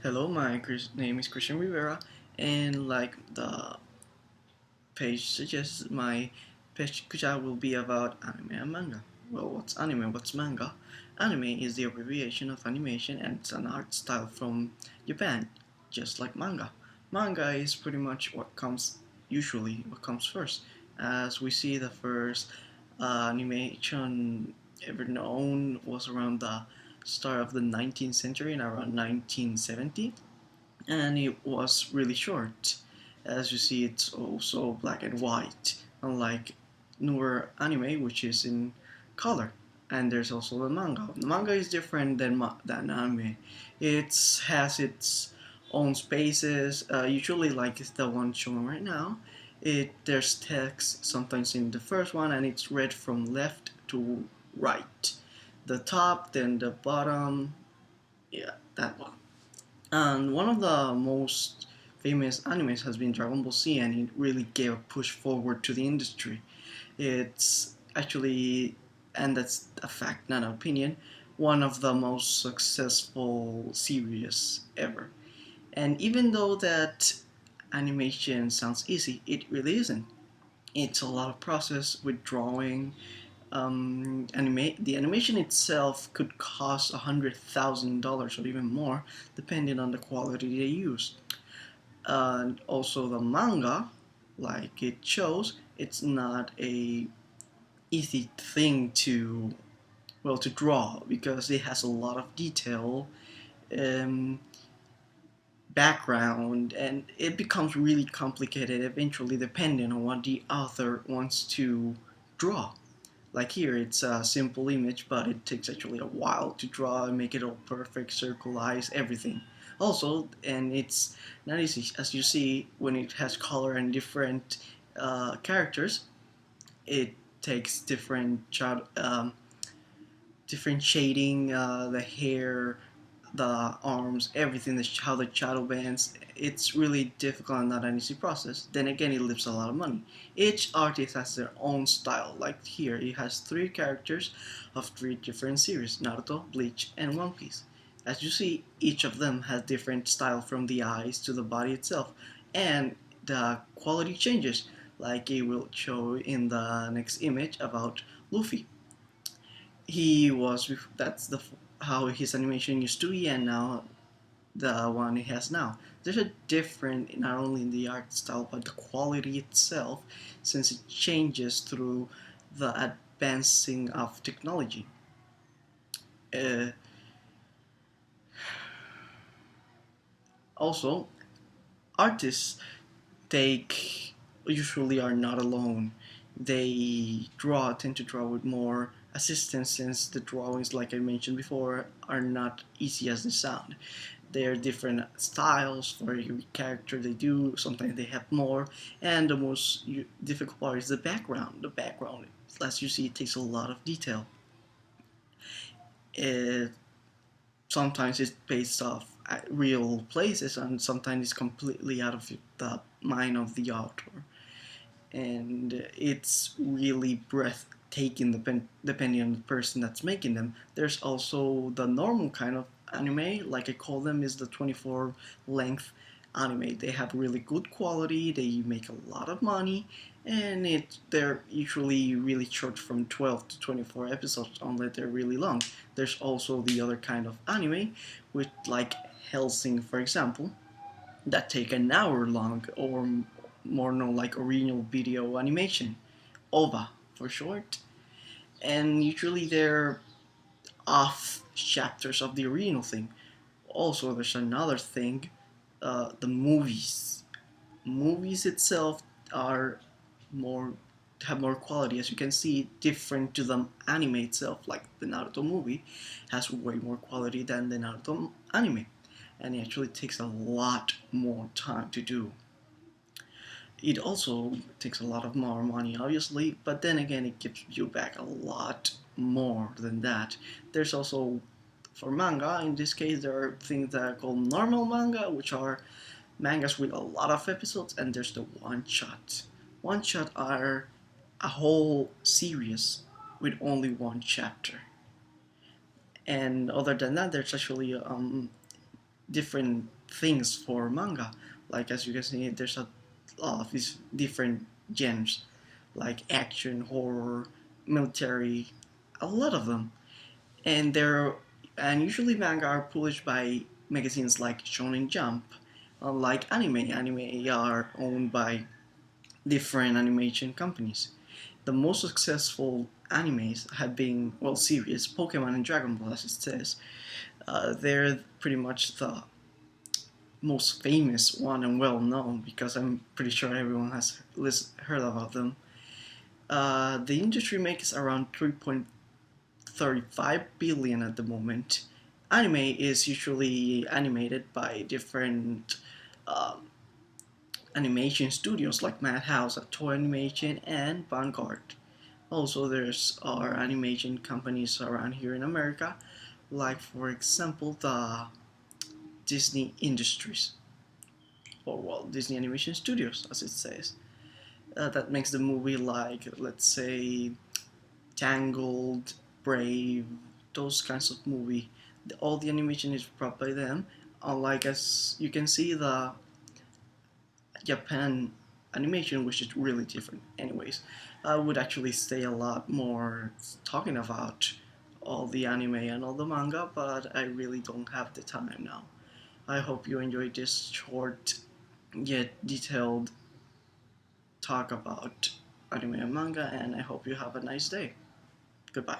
Hello, my name is Christian Rivera, and like the page suggests, my Pecha Kucha will be about anime and manga. Well, what's anime? What's manga? Anime is the abbreviation of animation, and it's an art style from Japan, just like manga. Manga is pretty much what comes first. As we see, the first animation ever known was around the start of the 19th century, in around 1970, and it was really short. As you see, it's also black and white, unlike newer anime, which is in color. And there's also the manga. The manga is different than anime. It has its own spaces. Usually, like the one shown right now, there's text sometimes in the first one, and it's read from left to right. The top, then the bottom. Yeah, that one. And one of the most famous animes has been Dragon Ball Z, and it really gave a push forward to the industry. It's actually, and that's a fact, not an opinion, one of the most successful series ever. And even though that animation sounds easy, it really isn't. It's a lot of process with drawing. The animation itself could cost $100,000 or even more, depending on the quality they use. And also the manga, like it shows, it's not a easy thing to draw, because it has a lot of detail, um, background, and it becomes really complicated eventually, depending on what the author wants to draw. Like here, it's a simple image, but it takes actually a while to draw and make it all perfect, circle eyes, everything. Also, and it's not easy, as you see, when it has color and different characters, it takes different shading, the hair, the arms, everything, how the shadow bends. It's really difficult and not an easy process. Then again, it leaves a lot of money. Each artist has their own style. Like here, it has three characters of three different series: Naruto, Bleach, and One Piece. As you see, each of them has different style, from the eyes to the body itself, and the quality changes. Like it will show in the next image about Luffy. That's the how his animation used to be, and now the one he has now. There's a difference not only in the art style but the quality itself, since it changes through the advancing of technology. Uh, Also, artists take usually are not alone. They tend to draw with more assistance, since the drawings, like I mentioned before, are not easy as they sound. There are different styles for every character they do. Sometimes they have more, and the most difficult part is the background. The background, as you see, it takes a lot of detail. It, Sometimes it's based off real places, and sometimes it's completely out of the mind of the author. And it's really breathtaking, depending on the person that's making them. There's also the normal kind of anime, like I call them, is the 24 length anime. They have really good quality, they make a lot of money, and they're usually really short, from 12 to 24 episodes, unless they're really long. There's also the other kind of anime, with like Helsing, for example, that take an hour long, or more known like original video animation, OVA for short. And usually they're off chapters of the original thing. Also, there's another thing, the movies. Movies itself are more have more quality, as you can see, different to the anime itself. Like the Naruto movie has way more quality than the Naruto anime, and it actually takes a lot more time to do. It also takes a lot of more money, obviously, but then again, it gives you back a lot more than that. There's also, for manga, in this case, there are things that are called normal manga, which are mangas with a lot of episodes, and there's the one shot. One shot are a whole series with only one chapter. And other than that, there's actually different things for manga. Like as you can see, there's a lot of these different genres, like action, horror, military, a lot of them. And usually manga are published by magazines like Shonen Jump. Unlike anime are owned by different animation companies. The most successful animes have been, well, series Pokemon and Dragon Ball, as it says. They're pretty much the most famous one and well known because I'm pretty sure everyone has heard about them. The industry makes around 3.35 billion at the moment. Anime is usually animated by different um, animation studios like Madhouse, Toy Animation, and Vanguard. Also, there's our animation companies around here in America, like for example the Disney Industries, or well, Disney Animation Studios, as it says. That makes the movie like, let's say, Tangled, Brave, those kinds of movie. All the animation is brought by them. Unlike as you can see, the Japan animation, which is really different. Anyways, I would actually stay a lot more talking about all the anime and all the manga, but I really don't have the time now. I hope you enjoyed this short yet detailed talk about anime and manga, and I hope you have a nice day. Goodbye.